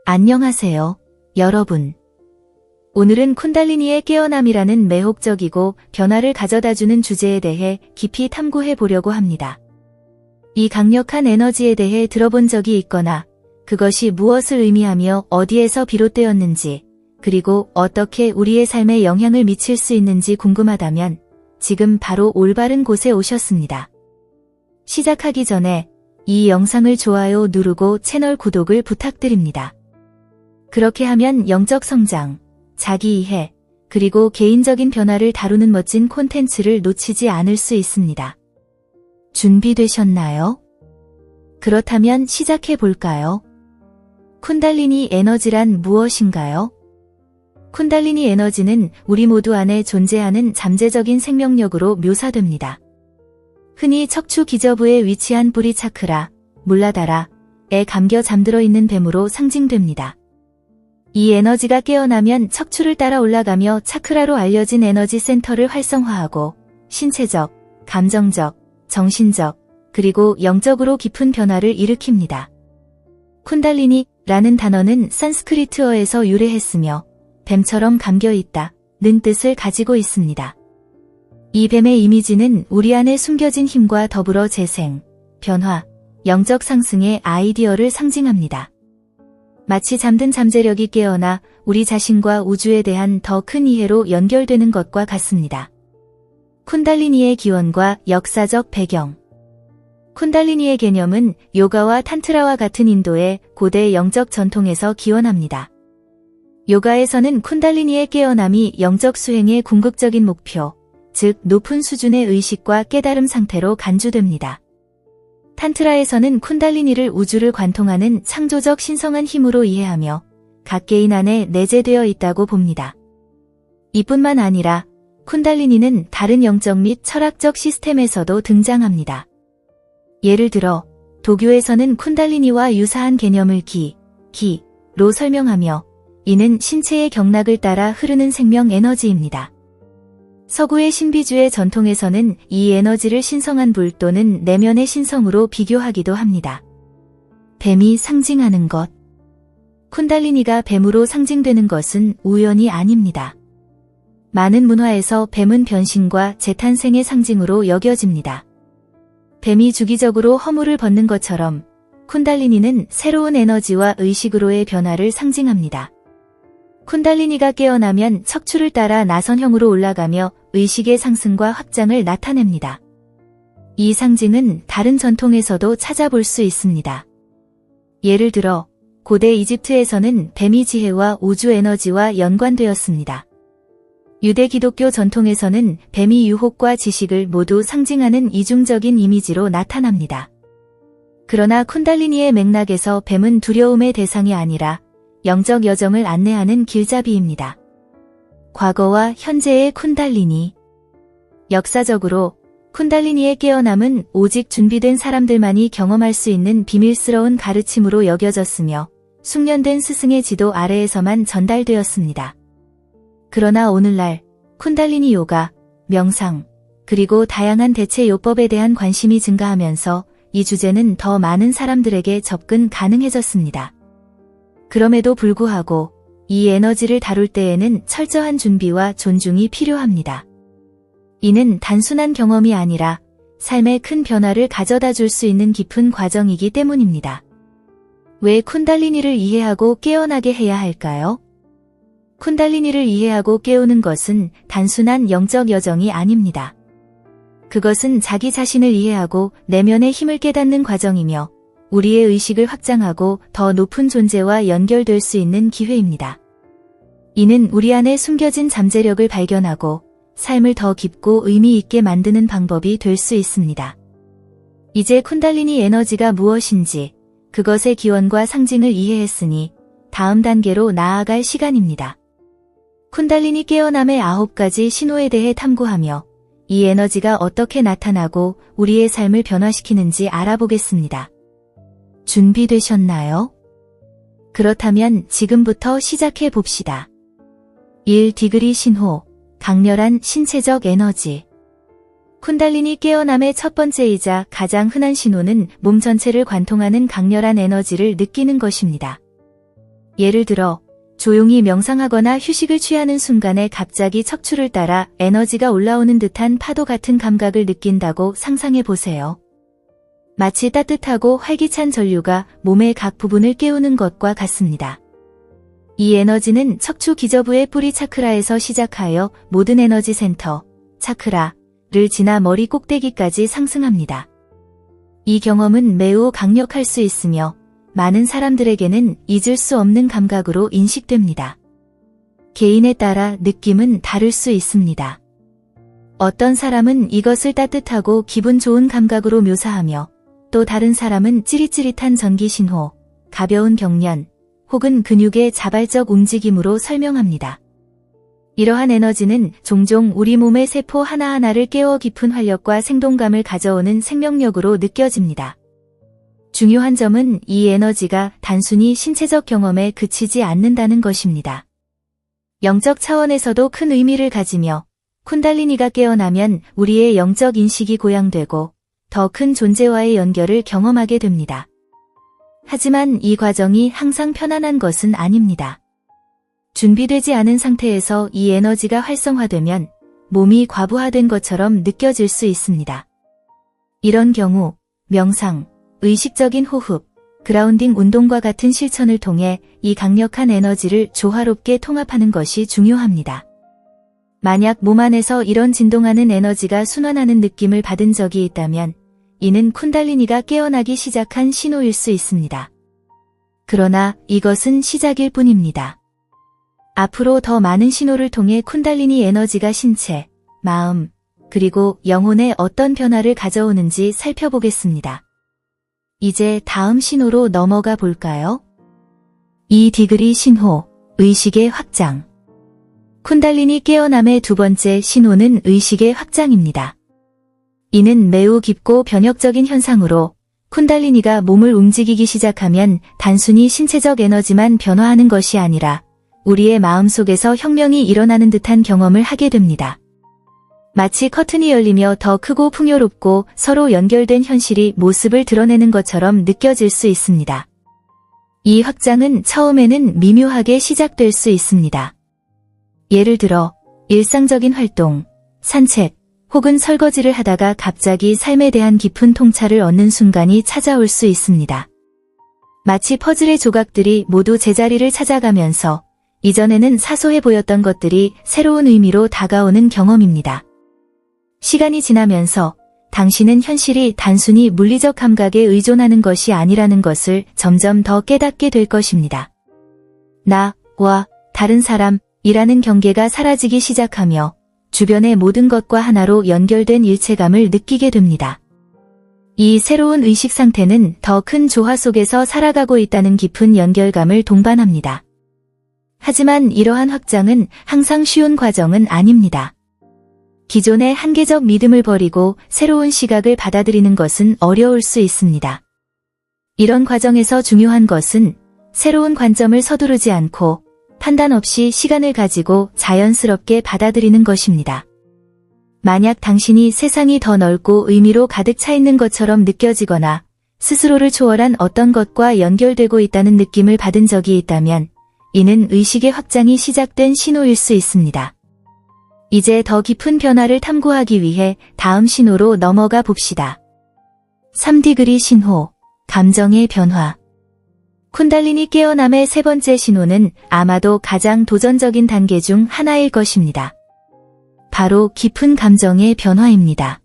안녕하세요, 여러분. 오늘은 쿤달리니의 깨어남이라는 매혹적이고 변화를 가져다주는 주제에 대해 깊이 탐구해 보려고 합니다. 이 강력한 에너지에 대해 들어본 적이 있거나 그것이 무엇을 의미하며 어디에서 비롯되었는지, 그리고 어떻게 우리의 삶에 영향을 미칠 수 있는지 궁금하다면 지금 바로 올바른 곳에 오셨습니다. 시작하기 전에 이 영상을 좋아요 누르고 채널 구독을 부탁드립니다. 그렇게 하면 영적 성장, 자기 이해, 그리고 개인적인 변화를 다루는 멋진 콘텐츠를 놓치지 않을 수 있습니다. 준비되셨나요? 그렇다면 시작해 볼까요? 쿤달리니 에너지란 무엇인가요? 쿤달리니 에너지는 우리 모두 안에 존재하는 잠재적인 생명력으로 묘사됩니다. 흔히 척추 기저부에 위치한 뿌리 차크라, 물라다라에 감겨 잠들어 있는 뱀으로 상징됩니다. 이 에너지가 깨어나면 척추를 따라 올라가며 차크라로 알려진 에너지 센터를 활성화하고 신체적, 감정적, 정신적, 그리고 영적으로 깊은 변화를 일으킵니다. 쿤달리니라는 단어는 산스크리트어에서 유래했으며 뱀처럼 감겨있다는 뜻을 가지고 있습니다. 이 뱀의 이미지는 우리 안에 숨겨진 힘과 더불어 재생, 변화, 영적 상승의 아이디어를 상징합니다. 마치 잠든 잠재력이 깨어나 우리 자신과 우주에 대한 더 큰 이해로 연결되는 것과 같습니다. 쿤달리니의 기원과 역사적 배경. 쿤달리니의 개념은 요가와 탄트라와 같은 인도의 고대 영적 전통에서 기원합니다. 요가에서는 쿤달리니의 깨어남이 영적 수행의 궁극적인 목표, 즉 높은 수준의 의식과 깨달음 상태로 간주됩니다. 탄트라에서는 쿤달리니를 우주를 관통하는 창조적 신성한 힘으로 이해하며 각 개인 안에 내재되어 있다고 봅니다. 이뿐만 아니라 쿤달리니는 다른 영적 및 철학적 시스템에서도 등장합니다. 예를 들어 도교에서는 쿤달리니와 유사한 개념을 기로 설명하며 이는 신체의 경락을 따라 흐르는 생명 에너지입니다. 서구의 신비주의 전통에서는 이 에너지를 신성한 불 또는 내면의 신성으로 비교하기도 합니다. 뱀이 상징하는 것. 쿤달리니가 뱀으로 상징되는 것은 우연이 아닙니다. 많은 문화에서 뱀은 변신과 재탄생의 상징으로 여겨집니다. 뱀이 주기적으로 허물을 벗는 것처럼 쿤달리니는 새로운 에너지와 의식으로의 변화를 상징합니다. 쿤달리니가 깨어나면 척추를 따라 나선형으로 올라가며 의식의 상승과 확장을 나타냅니다. 이 상징은 다른 전통에서도 찾아볼 수 있습니다. 예를 들어 고대 이집트에서는 뱀이 지혜와 우주 에너지와 연관되었습니다. 유대 기독교 전통에서는 뱀이 유혹과 지식을 모두 상징하는 이중적인 이미지로 나타납니다. 그러나 쿤달리니의 맥락에서 뱀은 두려움의 대상이 아니라 영적 여정을 안내하는 길잡이입니다. 과거와 현재의 쿤달리니. 역사적으로 쿤달리니의 깨어남은 오직 준비된 사람들만이 경험할 수 있는 비밀스러운 가르침으로 여겨졌으며 숙련된 스승의 지도 아래에서만 전달되었습니다. 그러나 오늘날 쿤달리니 요가, 명상, 그리고 다양한 대체 요법에 대한 관심이 증가하면서 이 주제는 더 많은 사람들에게 접근 가능해졌습니다. 그럼에도 불구하고 이 에너지를 다룰 때에는 철저한 준비와 존중이 필요합니다. 이는 단순한 경험이 아니라 삶에 큰 변화를 가져다 줄 수 있는 깊은 과정이기 때문입니다. 왜 쿤달리니를 이해하고 깨어나게 해야 할까요? 쿤달리니를 이해하고 깨우는 것은 단순한 영적 여정이 아닙니다. 그것은 자기 자신을 이해하고 내면의 힘을 깨닫는 과정이며 우리의 의식을 확장하고 더 높은 존재와 연결될 수 있는 기회입니다. 이는 우리 안에 숨겨진 잠재력을 발견하고 삶을 더 깊고 의미 있게 만드는 방법이 될 수 있습니다. 이제 쿤달리니 에너지가 무엇인지, 그것의 기원과 상징을 이해했으니 다음 단계로 나아갈 시간입니다. 쿤달리니 깨어남의 9가지 신호에 대해 탐구하며 이 에너지가 어떻게 나타나고 우리의 삶을 변화시키는지 알아보겠습니다. 준비되셨나요? 그렇다면 지금부터 시작해 봅시다. 1디그리 신호, 강렬한 신체적 에너지. 쿤달리니 깨어남의 첫 번째이자 가장 흔한 신호는 몸 전체를 관통하는 강렬한 에너지를 느끼는 것입니다. 예를 들어 조용히 명상하거나 휴식을 취하는 순간에 갑자기 척추를 따라 에너지가 올라오는 듯한 파도 같은 감각을 느낀다고 상상해 보세요. 마치 따뜻하고 활기찬 전류가 몸의 각 부분을 깨우는 것과 같습니다. 이 에너지는 척추 기저부의 뿌리 차크라에서 시작하여 모든 에너지 센터, 차크라를 지나 머리 꼭대기까지 상승합니다. 이 경험은 매우 강력할 수 있으며 많은 사람들에게는 잊을 수 없는 감각으로 인식됩니다. 개인에 따라 느낌은 다를 수 있습니다. 어떤 사람은 이것을 따뜻하고 기분 좋은 감각으로 묘사하며 또 다른 사람은 찌릿찌릿한 전기 신호, 가벼운 경련, 혹은 근육의 자발적 움직임으로 설명합니다. 이러한 에너지는 종종 우리 몸의 세포 하나하나를 깨워 깊은 활력과 생동감을 가져오는 생명력으로 느껴집니다. 중요한 점은 이 에너지가 단순히 신체적 경험에 그치지 않는다는 것입니다. 영적 차원에서도 큰 의미를 가지며 쿤달리니가 깨어나면 우리의 영적 인식이 고양되고 더 큰 존재와의 연결을 경험하게 됩니다. 하지만 이 과정이 항상 편안한 것은 아닙니다. 준비되지 않은 상태에서 이 에너지가 활성화되면 몸이 과부하된 것처럼 느껴질 수 있습니다. 이런 경우 명상, 의식적인 호흡, 그라운딩 운동과 같은 실천을 통해 이 강력한 에너지를 조화롭게 통합하는 것이 중요합니다. 만약 몸 안에서 이런 진동하는 에너지가 순환하는 느낌을 받은 적이 있다면 이는 쿤달리니가 깨어나기 시작한 신호일 수 있습니다. 그러나 이것은 시작일 뿐입니다. 앞으로 더 많은 신호를 통해 쿤달리니 에너지가 신체, 마음, 그리고 영혼에 어떤 변화를 가져오는지 살펴보겠습니다. 이제 다음 신호로 넘어가 볼까요? 이 디그리 신호, 의식의 확장. 쿤달리니 깨어남의 두 번째 신호는 의식의 확장입니다. 이는 매우 깊고 변혁적인 현상으로 쿤달리니가 몸을 움직이기 시작하면 단순히 신체적 에너지만 변화하는 것이 아니라 우리의 마음속에서 혁명이 일어나는 듯한 경험을 하게 됩니다. 마치 커튼이 열리며 더 크고 풍요롭고 서로 연결된 현실이 모습을 드러내는 것처럼 느껴질 수 있습니다. 이 확장은 처음에는 미묘하게 시작될 수 있습니다. 예를 들어 일상적인 활동, 산책, 혹은 설거지를 하다가 갑자기 삶에 대한 깊은 통찰을 얻는 순간이 찾아올 수 있습니다. 마치 퍼즐의 조각들이 모두 제자리를 찾아가면서 이전에는 사소해 보였던 것들이 새로운 의미로 다가오는 경험입니다. 시간이 지나면서 당신은 현실이 단순히 물리적 감각에 의존하는 것이 아니라는 것을 점점 더 깨닫게 될 것입니다. 나와 다른 사람이라는 경계가 사라지기 시작하며 주변의 모든 것과 하나로 연결된 일체감을 느끼게 됩니다. 이 새로운 의식 상태는 더 큰 조화 속에서 살아가고 있다는 깊은 연결감을 동반합니다. 하지만 이러한 확장은 항상 쉬운 과정은 아닙니다. 기존의 한계적 믿음을 버리고 새로운 시각을 받아들이는 것은 어려울 수 있습니다. 이런 과정에서 중요한 것은 새로운 관점을 서두르지 않고 판단 없이 시간을 가지고 자연스럽게 받아들이는 것입니다. 만약 당신이 세상이 더 넓고 의미로 가득 차 있는 것처럼 느껴지거나 스스로를 초월한 어떤 것과 연결되고 있다는 느낌을 받은 적이 있다면 이는 의식의 확장이 시작된 신호일 수 있습니다. 이제 더 깊은 변화를 탐구하기 위해 다음 신호로 넘어가 봅시다. 3디그리 신호, 감정의 변화. 쿤달리니 깨어남의 세 번째 신호는 아마도 가장 도전적인 단계 중 하나일 것입니다. 바로 깊은 감정의 변화입니다.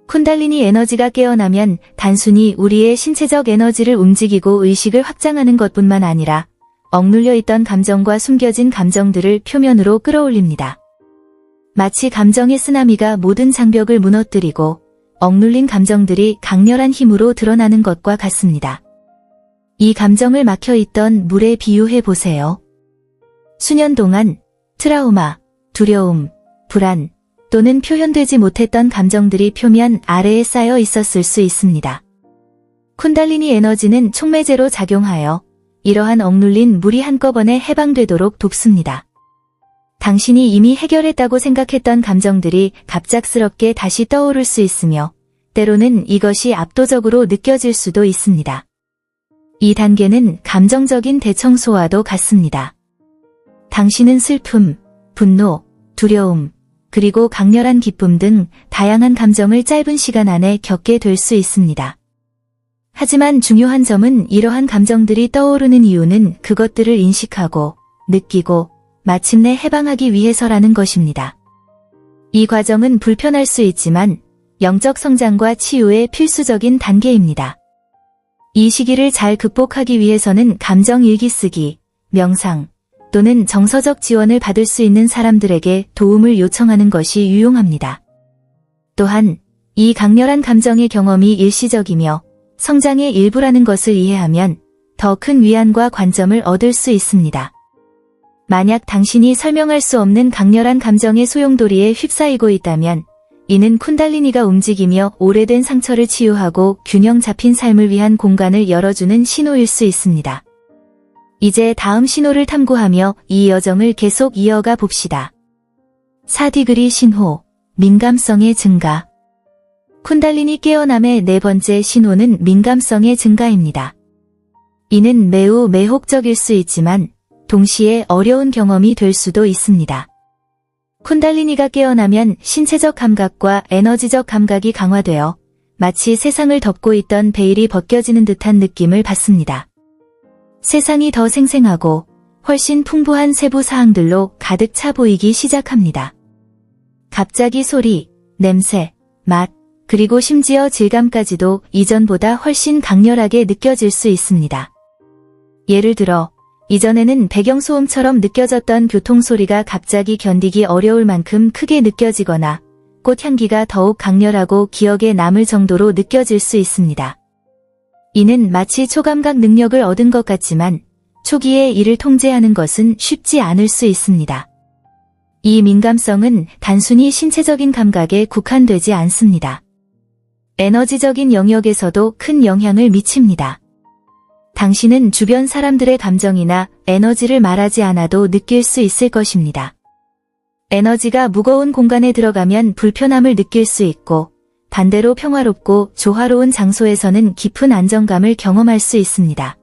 쿤달리니 에너지가 깨어나면 단순히 우리의 신체적 에너지를 움직이고 의식을 확장하는 것뿐만 아니라 억눌려 있던 감정과 숨겨진 감정들을 표면으로 끌어올립니다. 마치 감정의 쓰나미가 모든 장벽을 무너뜨리고 억눌린 감정들이 강렬한 힘으로 드러나는 것과 같습니다. 이 감정을 막혀있던 물에 비유해 보세요. 수년 동안 트라우마, 두려움, 불안 또는 표현되지 못했던 감정들이 표면 아래에 쌓여 있었을 수 있습니다. 쿤달리니 에너지는 촉매제로 작용하여 이러한 억눌린 물이 한꺼번에 해방되도록 돕습니다. 당신이 이미 해결했다고 생각했던 감정들이 갑작스럽게 다시 떠오를 수 있으며 때로는 이것이 압도적으로 느껴질 수도 있습니다. 이 단계는 감정적인 대청소와도 같습니다. 당신은 슬픔, 분노, 두려움, 그리고 강렬한 기쁨 등 다양한 감정을 짧은 시간 안에 겪게 될 수 있습니다. 하지만 중요한 점은 이러한 감정들이 떠오르는 이유는 그것들을 인식하고, 느끼고, 마침내 해방하기 위해서라는 것입니다. 이 과정은 불편할 수 있지만 영적 성장과 치유의 필수적인 단계입니다. 이 시기를 잘 극복하기 위해서는 감정 일기 쓰기, 명상, 또는 정서적 지원을 받을 수 있는 사람들에게 도움을 요청하는 것이 유용합니다. 또한 이 강렬한 감정의 경험이 일시적이며 성장의 일부라는 것을 이해하면 더 큰 위안과 관점을 얻을 수 있습니다. 만약 당신이 설명할 수 없는 강렬한 감정의 소용돌이에 휩싸이고 있다면 이는 쿤달리니가 움직이며 오래된 상처를 치유하고 균형 잡힌 삶을 위한 공간을 열어주는 신호일 수 있습니다. 이제 다음 신호를 탐구하며 이 여정을 계속 이어가 봅시다. 4디그리 신호, 민감성의 증가. 쿤달리니 깨어남의 네 번째 신호는 민감성의 증가입니다. 이는 매우 매혹적일 수 있지만 동시에 어려운 경험이 될 수도 있습니다. 쿤달리니가 깨어나면 신체적 감각과 에너지적 감각이 강화되어 마치 세상을 덮고 있던 베일이 벗겨지는 듯한 느낌을 받습니다. 세상이 더 생생하고 훨씬 풍부한 세부 사항들로 가득 차 보이기 시작합니다. 갑자기 소리, 냄새, 맛, 그리고 심지어 질감까지도 이전보다 훨씬 강렬하게 느껴질 수 있습니다. 예를 들어 이전에는 배경소음처럼 느껴졌던 교통소리가 갑자기 견디기 어려울 만큼 크게 느껴지거나 꽃향기가 더욱 강렬하고 기억에 남을 정도로 느껴질 수 있습니다. 이는 마치 초감각 능력을 얻은 것 같지만 초기에 이를 통제하는 것은 쉽지 않을 수 있습니다. 이 민감성은 단순히 신체적인 감각에 국한되지 않습니다. 에너지적인 영역에서도 큰 영향을 미칩니다. 당신은 주변 사람들의 감정이나 에너지를 말하지 않아도 느낄 수 있을 것입니다. 에너지가 무거운 공간에 들어가면 불편함을 느낄 수 있고 반대로 평화롭고 조화로운 장소에서는 깊은 안정감을 경험할 수 있습니다.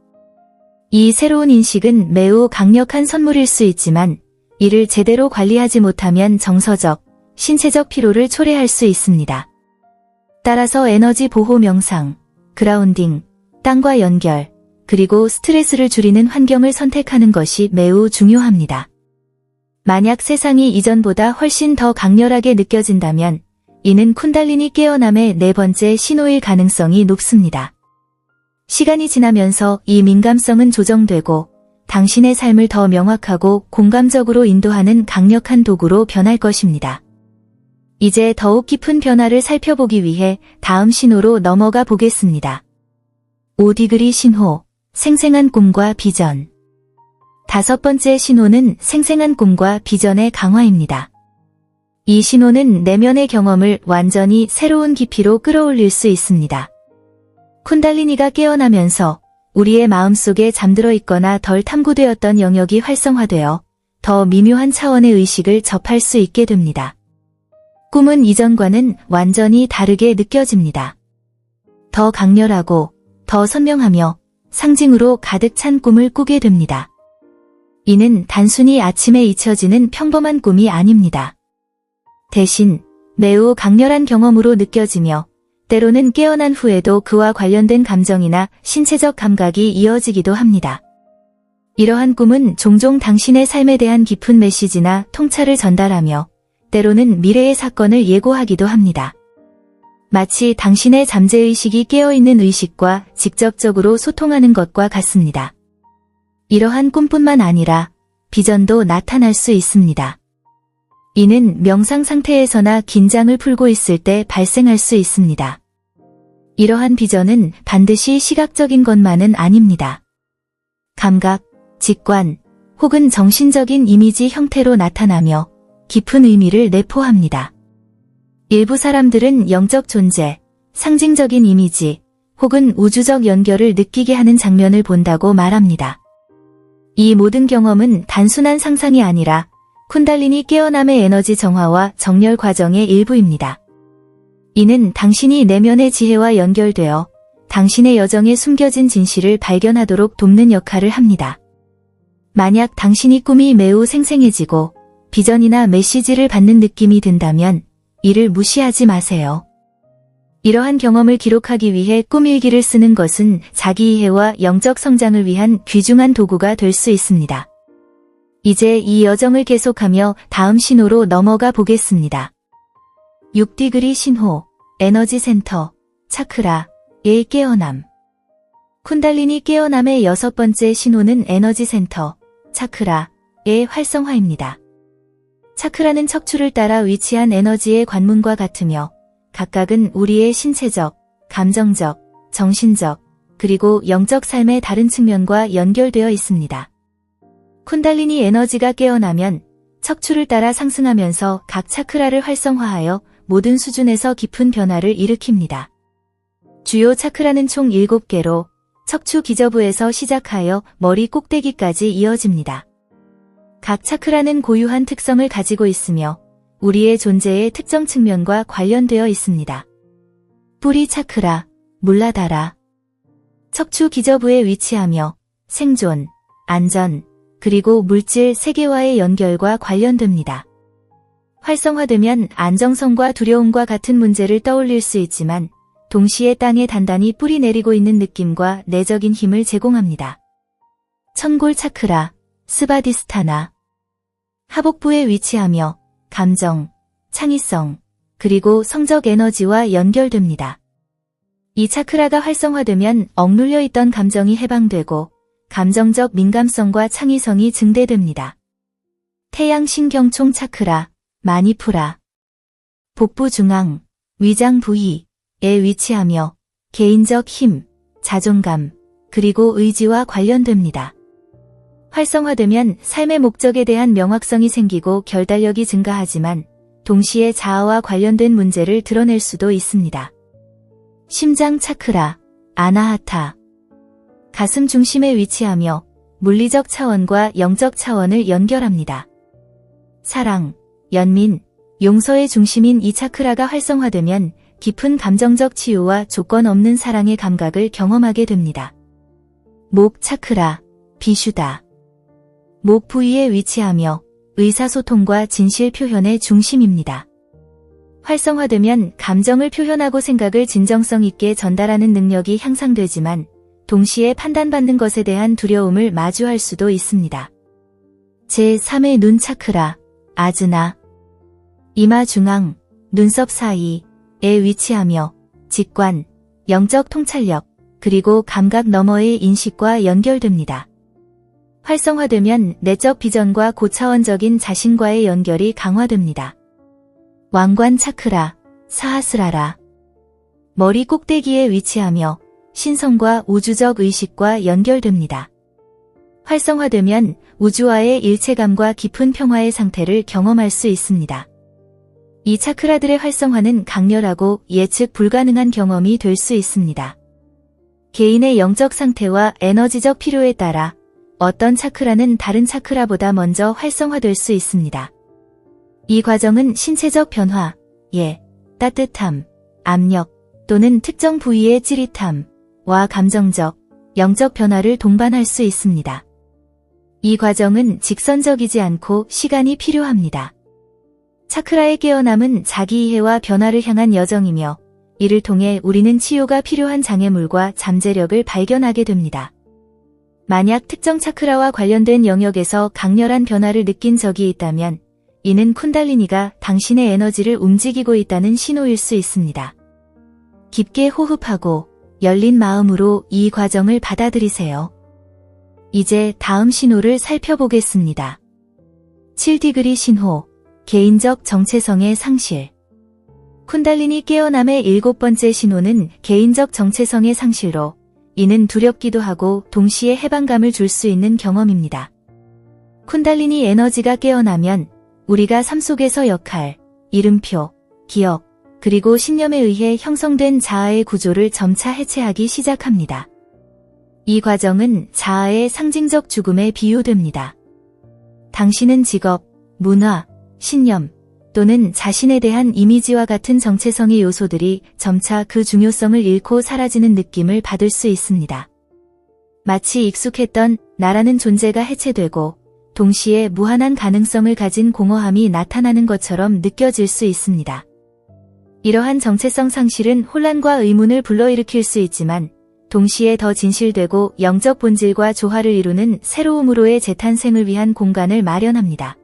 이 새로운 인식은 매우 강력한 선물일 수 있지만 이를 제대로 관리하지 못하면 정서적, 신체적 피로를 초래할 수 있습니다. 따라서 에너지 보호 명상, 그라운딩, 땅과 연결, 그리고 스트레스를 줄이는 환경을 선택하는 것이 매우 중요합니다. 만약 세상이 이전보다 훨씬 더 강렬하게 느껴진다면 이는 쿤달리니 깨어남의 네 번째 신호일 가능성이 높습니다. 시간이 지나면서 이 민감성은 조정되고 당신의 삶을 더 명확하고 공감적으로 인도하는 강력한 도구로 변할 것입니다. 이제 더욱 깊은 변화를 살펴보기 위해 다음 신호로 넘어가 보겠습니다. 5디그리 신호, 생생한 꿈과 비전. 다섯 번째 신호는 생생한 꿈과 비전의 강화입니다. 이 신호는 내면의 경험을 완전히 새로운 깊이로 끌어올릴 수 있습니다. 쿤달리니가 깨어나면서 우리의 마음속에 잠들어 있거나 덜 탐구되었던 영역이 활성화되어 더 미묘한 차원의 의식을 접할 수 있게 됩니다. 꿈은 이전과는 완전히 다르게 느껴집니다. 더 강렬하고 더 선명하며 상징으로 가득 찬 꿈을 꾸게 됩니다. 이는 단순히 아침에 잊혀지는 평범한 꿈이 아닙니다. 대신 매우 강렬한 경험으로 느껴지며 때로는 깨어난 후에도 그와 관련된 감정이나 신체적 감각이 이어지기도 합니다. 이러한 꿈은 종종 당신의 삶에 대한 깊은 메시지나 통찰을 전달하며 때로는 미래의 사건을 예고하기도 합니다. 마치 당신의 잠재의식이 깨어있는 의식과 직접적으로 소통하는 것과 같습니다. 이러한 꿈뿐만 아니라 비전도 나타날 수 있습니다. 이는 명상 상태에서나 긴장을 풀고 있을 때 발생할 수 있습니다. 이러한 비전은 반드시 시각적인 것만은 아닙니다. 감각, 직관, 혹은 정신적인 이미지 형태로 나타나며 깊은 의미를 내포합니다. 일부 사람들은 영적 존재, 상징적인 이미지, 혹은 우주적 연결을 느끼게 하는 장면을 본다고 말합니다. 이 모든 경험은 단순한 상상이 아니라 쿤달리니 깨어남의 에너지 정화와 정렬 과정의 일부입니다. 이는 당신이 내면의 지혜와 연결되어 당신의 여정에 숨겨진 진실을 발견하도록 돕는 역할을 합니다. 만약 당신이 꿈이 매우 생생해지고 비전이나 메시지를 받는 느낌이 든다면 이를 무시하지 마세요. 이러한 경험을 기록하기 위해 꿈일기를 쓰는 것은 자기 이해와 영적 성장을 위한 귀중한 도구가 될 수 있습니다. 이제 이 여정을 계속하며 다음 신호로 넘어가 보겠습니다. 6디그리 신호, 에너지 센터, 차크라의 깨어남. 쿤달리니 깨어남의 6번째 신호는 에너지 센터, 차크라의 활성화입니다. 차크라는 척추를 따라 위치한 에너지의 관문과 같으며 각각은 우리의 신체적, 감정적, 정신적, 그리고 영적 삶의 다른 측면과 연결되어 있습니다. 쿤달리니 에너지가 깨어나면 척추를 따라 상승하면서 각 차크라를 활성화하여 모든 수준에서 깊은 변화를 일으킵니다. 주요 차크라는 총 7개로 척추 기저부에서 시작하여 머리 꼭대기까지 이어집니다. 각 차크라는 고유한 특성을 가지고 있으며 우리의 존재의 특정 측면과 관련되어 있습니다. 뿌리 차크라, 물라다라. 척추 기저부에 위치하며 생존, 안전, 그리고 물질 세계와의 연결과 관련됩니다. 활성화되면 안정성과 두려움과 같은 문제를 떠올릴 수 있지만 동시에 땅에 단단히 뿌리 내리고 있는 느낌과 내적인 힘을 제공합니다. 천골 차크라, 스바디스타나. 하복부에 위치하며 감정, 창의성, 그리고 성적 에너지와 연결됩니다. 이 차크라가 활성화되면 억눌려 있던 감정이 해방되고 감정적 민감성과 창의성이 증대됩니다. 태양신경총 차크라, 마니푸라. 복부 중앙, 위장 부위에 위치하며 개인적 힘, 자존감, 그리고 의지와 관련됩니다. 활성화되면 삶의 목적에 대한 명확성이 생기고 결단력이 증가하지만 동시에 자아와 관련된 문제를 드러낼 수도 있습니다. 심장 차크라, 아나하타. 가슴 중심에 위치하며 물리적 차원과 영적 차원을 연결합니다. 사랑, 연민, 용서의 중심인 이 차크라가 활성화되면 깊은 감정적 치유와 조건 없는 사랑의 감각을 경험하게 됩니다. 목 차크라, 비슈다. 목 부위에 위치하며 의사소통과 진실 표현의 중심입니다. 활성화되면 감정을 표현하고 생각을 진정성 있게 전달하는 능력이 향상되지만 동시에 판단받는 것에 대한 두려움을 마주할 수도 있습니다. 제3의 눈 차크라, 아즈나. 이마 중앙, 눈썹 사이에 위치하며 직관, 영적 통찰력, 그리고 감각 너머의 인식과 연결됩니다. 활성화되면 내적 비전과 고차원적인 자신과의 연결이 강화됩니다. 왕관 차크라, 사하스라라. 머리 꼭대기에 위치하며 신성과 우주적 의식과 연결됩니다. 활성화되면 우주와의 일체감과 깊은 평화의 상태를 경험할 수 있습니다. 이 차크라들의 활성화는 강렬하고 예측 불가능한 경험이 될 수 있습니다. 개인의 영적 상태와 에너지적 필요에 따라 어떤 차크라는 다른 차크라보다 먼저 활성화될 수 있습니다. 이 과정은 신체적 변화, 따뜻함, 압력 또는 특정 부위의 찌릿함과 감정적, 영적 변화를 동반할 수 있습니다. 이 과정은 직선적이지 않고 시간이 필요합니다. 차크라의 깨어남은 자기 이해와 변화를 향한 여정이며 이를 통해 우리는 치유가 필요한 장애물과 잠재력을 발견하게 됩니다. 만약 특정 차크라와 관련된 영역에서 강렬한 변화를 느낀 적이 있다면 이는 쿤달리니가 당신의 에너지를 움직이고 있다는 신호일 수 있습니다. 깊게 호흡하고 열린 마음으로 이 과정을 받아들이세요. 이제 다음 신호를 살펴보겠습니다. 7디그리 신호, 개인적 정체성의 상실. 쿤달리니 깨어남의 7번째 신호는 개인적 정체성의 상실로 이는 두렵기도 하고 동시에 해방감을 줄 수 있는 경험입니다. 쿤달리니 에너지가 깨어나면 우리가 삶 속에서 역할, 이름표, 기억, 그리고 신념에 의해 형성된 자아의 구조를 점차 해체하기 시작합니다. 이 과정은 자아의 상징적 죽음에 비유됩니다. 당신은 직업, 문화, 신념, 또는 자신에 대한 이미지와 같은 정체성의 요소들이 점차 그 중요성을 잃고 사라지는 느낌을 받을 수 있습니다. 마치 익숙했던 나라는 존재가 해체되고 동시에 무한한 가능성을 가진 공허함이 나타나는 것처럼 느껴질 수 있습니다. 이러한 정체성 상실은 혼란과 의문을 불러일으킬 수 있지만 동시에 더 진실되고 영적 본질과 조화를 이루는 새로움으로의 재탄생을 위한 공간을 마련합니다.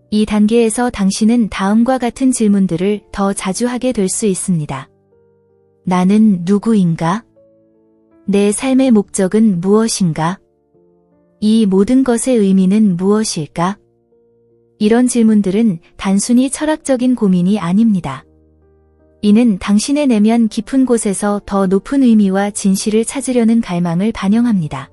이 단계에서 당신은 다음과 같은 질문들을 더 자주 하게 될 수 있습니다. 나는 누구인가? 내 삶의 목적은 무엇인가? 이 모든 것의 의미는 무엇일까? 이런 질문들은 단순히 철학적인 고민이 아닙니다. 이는 당신의 내면 깊은 곳에서 더 높은 의미와 진실을 찾으려는 갈망을 반영합니다.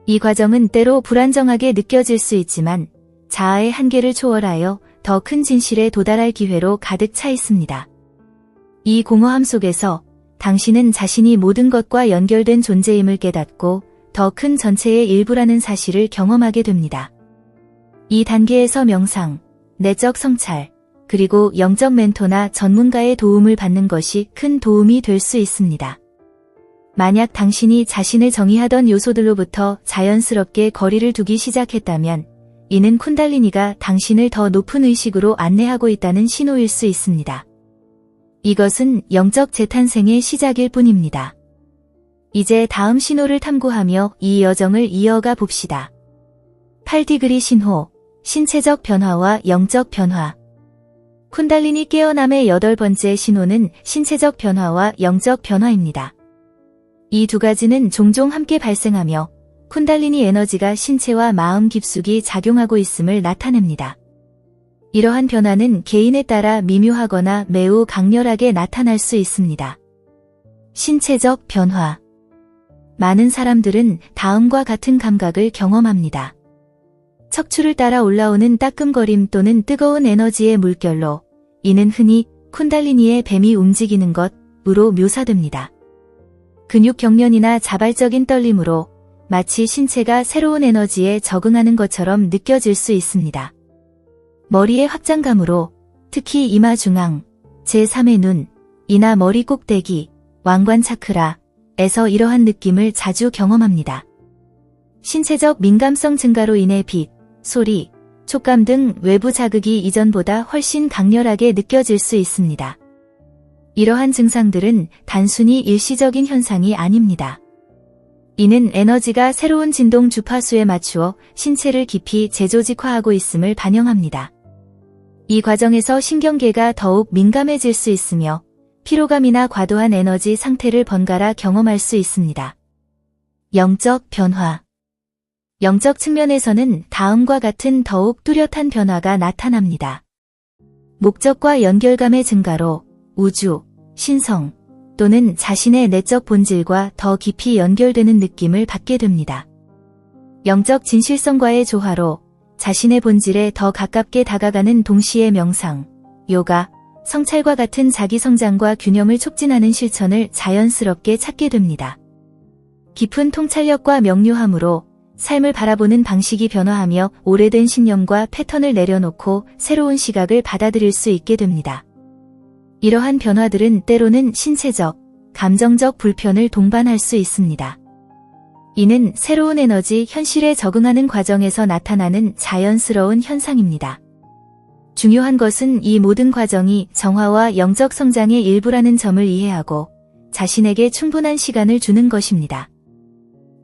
이 과정은 때로 불안정하게 느껴질 수 있지만 자아의 한계를 초월하여 더 큰 진실에 도달할 기회로 가득 차 있습니다. 이 공허함 속에서 당신은 자신이 모든 것과 연결된 존재임을 깨닫고 더 큰 전체의 일부라는 사실을 경험하게 됩니다. 이 단계에서 명상, 내적 성찰, 그리고 영적 멘토나 전문가의 도움을 받는 것이 큰 도움이 될 수 있습니다. 만약 당신이 자신을 정의하던 요소들로부터 자연스럽게 거리를 두기 시작했다면 이는 쿤달리니가 당신을 더 높은 의식으로 안내하고 있다는 신호일 수 있습니다. 이것은 영적 재탄생의 시작일 뿐입니다. 이제 다음 신호를 탐구하며 이 여정을 이어가 봅시다. 8디그리 신호, 신체적 변화와 영적 변화. 쿤달리니 깨어남의 8번째 신호는 신체적 변화와 영적 변화입니다. 이 두 가지는 종종 함께 발생하며 쿤달리니 에너지가 신체와 마음 깊숙이 작용하고 있음을 나타냅니다. 이러한 변화는 개인에 따라 미묘하거나 매우 강렬하게 나타날 수 있습니다. 신체적 변화. 많은 사람들은 다음과 같은 감각을 경험합니다. 척추를 따라 올라오는 따끔거림 또는 뜨거운 에너지의 물결로, 이는 흔히 쿤달리니의 뱀이 움직이는 것으로 묘사됩니다. 근육 경련이나 자발적인 떨림으로 마치 신체가 새로운 에너지에 적응하는 것처럼 느껴질 수 있습니다. 머리의 확장감으로, 특히 이마 중앙, 제3의 눈, 이나 머리 꼭대기, 왕관 차크라에서 이러한 느낌을 자주 경험합니다. 신체적 민감성 증가로 인해 빛, 소리, 촉감 등 외부 자극이 이전보다 훨씬 강렬하게 느껴질 수 있습니다. 이러한 증상들은 단순히 일시적인 현상이 아닙니다. 이는 에너지가 새로운 진동 주파수에 맞추어 신체를 깊이 재조직화하고 있음을 반영합니다. 이 과정에서 신경계가 더욱 민감해질 수 있으며 피로감이나 과도한 에너지 상태를 번갈아 경험할 수 있습니다. 영적 변화. 영적 측면에서는 다음과 같은 더욱 뚜렷한 변화가 나타납니다. 목적과 연결감의 증가로 우주, 신성, 또는 자신의 내적 본질과 더 깊이 연결되는 느낌을 받게 됩니다. 영적 진실성과의 조화로 자신의 본질에 더 가깝게 다가가는 동시에 명상, 요가, 성찰과 같은 자기 성장과 균형을 촉진하는 실천을 자연스럽게 찾게 됩니다. 깊은 통찰력과 명료함으로 삶을 바라보는 방식이 변화하며 오래된 신념과 패턴을 내려놓고 새로운 시각을 받아들일 수 있게 됩니다. 이러한 변화들은 때로는 신체적, 감정적 불편을 동반할 수 있습니다. 이는 새로운 에너지 현실에 적응하는 과정에서 나타나는 자연스러운 현상입니다. 중요한 것은 이 모든 과정이 정화와 영적 성장의 일부라는 점을 이해하고 자신에게 충분한 시간을 주는 것입니다.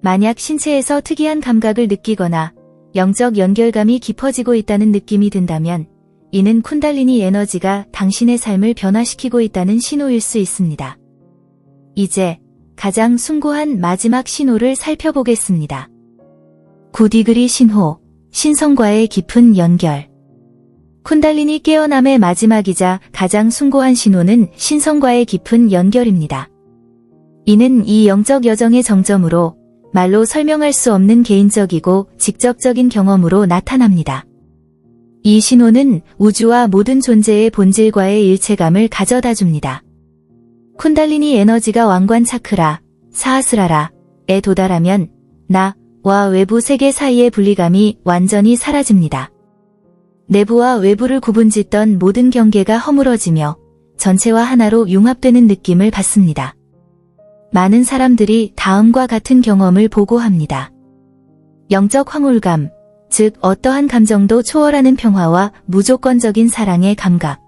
만약 신체에서 특이한 감각을 느끼거나 영적 연결감이 깊어지고 있다는 느낌이 든다면 이는 쿤달리니 에너지가 당신의 삶을 변화시키고 있다는 신호일 수 있습니다. 이제 가장 숭고한 마지막 신호를 살펴보겠습니다. 9디그리 신호, 신성과의 깊은 연결. 쿤달리니 깨어남의 마지막이자 가장 숭고한 신호는 신성과의 깊은 연결입니다. 이는 이 영적 여정의 정점으로 말로 설명할 수 없는 개인적이고 직접적인 경험으로 나타납니다. 이 신호는 우주와 모든 존재의 본질과의 일체감을 가져다 줍니다. 쿤달리니 에너지가 왕관 차크라, 사하스라라에 도달하면 나와 외부 세계 사이의 분리감이 완전히 사라집니다. 내부와 외부를 구분짓던 모든 경계가 허물어지며 전체와 하나로 융합되는 느낌을 받습니다. 많은 사람들이 다음과 같은 경험을 보고합니다. 영적 황홀감, 즉 어떠한 감정도 초월하는 평화와 무조건적인 사랑의 감각.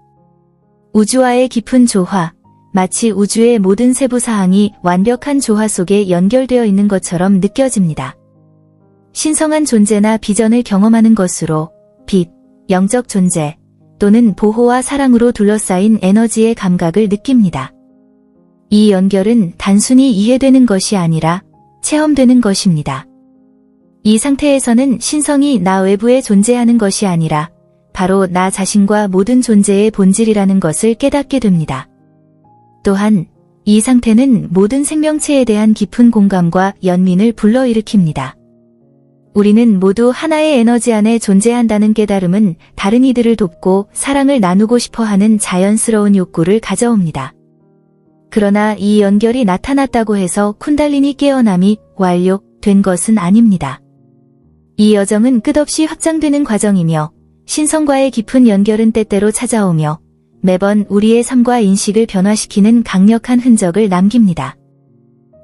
우주와의 깊은 조화, 마치 우주의 모든 세부 사항이 완벽한 조화 속에 연결되어 있는 것처럼 느껴집니다. 신성한 존재나 비전을 경험하는 것으로 빛, 영적 존재 또는 보호와 사랑으로 둘러싸인 에너지의 감각을 느낍니다. 이 연결은 단순히 이해되는 것이 아니라 체험되는 것입니다. 이 상태에서는 신성이 나 외부에 존재하는 것이 아니라 바로 나 자신과 모든 존재의 본질이라는 것을 깨닫게 됩니다. 또한 이 상태는 모든 생명체에 대한 깊은 공감과 연민을 불러일으킵니다. 우리는 모두 하나의 에너지 안에 존재한다는 깨달음은 다른 이들을 돕고 사랑을 나누고 싶어하는 자연스러운 욕구를 가져옵니다. 그러나 이 연결이 나타났다고 해서 쿤달리니 깨어남이 완료된 것은 아닙니다. 이 여정은 끝없이 확장되는 과정이며 신성과의 깊은 연결은 때때로 찾아오며 매번 우리의 삶과 인식을 변화시키는 강력한 흔적을 남깁니다.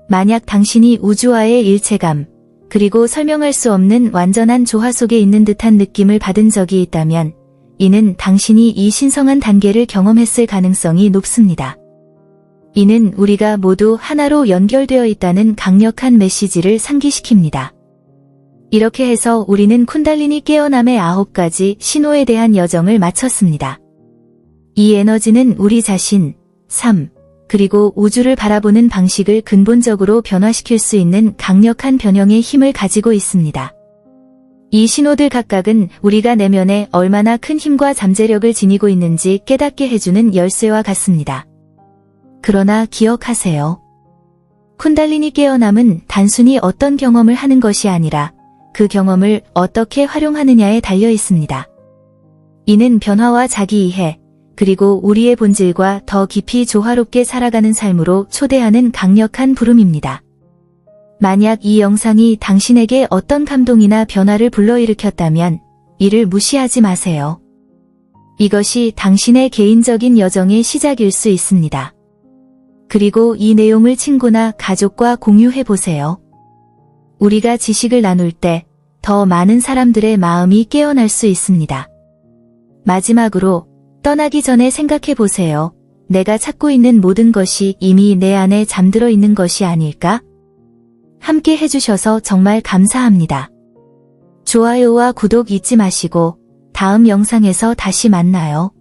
만약 당신이 우주와의 일체감, 그리고 설명할 수 없는 완전한 조화 속에 있는 듯한 느낌을 받은 적이 있다면 이는 당신이 이 신성한 단계를 경험했을 가능성이 높습니다. 이는 우리가 모두 하나로 연결되어 있다는 강력한 메시지를 상기시킵니다. 이렇게 해서 우리는 쿤달리니 깨어남의 9가지 신호에 대한 여정을 마쳤습니다. 이 에너지는 우리 자신, 삶, 그리고 우주를 바라보는 방식을 근본적으로 변화시킬 수 있는 강력한 변형의 힘을 가지고 있습니다. 이 신호들 각각은 우리가 내면에 얼마나 큰 힘과 잠재력을 지니고 있는지 깨닫게 해주는 열쇠와 같습니다. 그러나 기억하세요. 쿤달리니 깨어남은 단순히 어떤 경험을 하는 것이 아니라 그 경험을 어떻게 활용하느냐에 달려 있습니다. 이는 변화와 자기이해, 그리고 우리의 본질과 더 깊이 조화롭게 살아가는 삶으로 초대하는 강력한 부름입니다. 만약 이 영상이 당신에게 어떤 감동이나 변화를 불러일으켰다면 이를 무시하지 마세요. 이것이 당신의 개인적인 여정의 시작일 수 있습니다. 그리고 이 내용을 친구나 가족과 공유해보세요. 우리가 지식을 나눌 때 더 많은 사람들의 마음이 깨어날 수 있습니다. 마지막으로 떠나기 전에 생각해보세요. 내가 찾고 있는 모든 것이 이미 내 안에 잠들어 있는 것이 아닐까? 함께 해주셔서 정말 감사합니다. 좋아요와 구독 잊지 마시고 다음 영상에서 다시 만나요.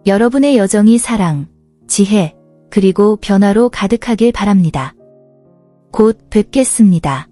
여러분의 여정이 사랑, 지혜, 그리고 변화로 가득하길 바랍니다. 곧 뵙겠습니다.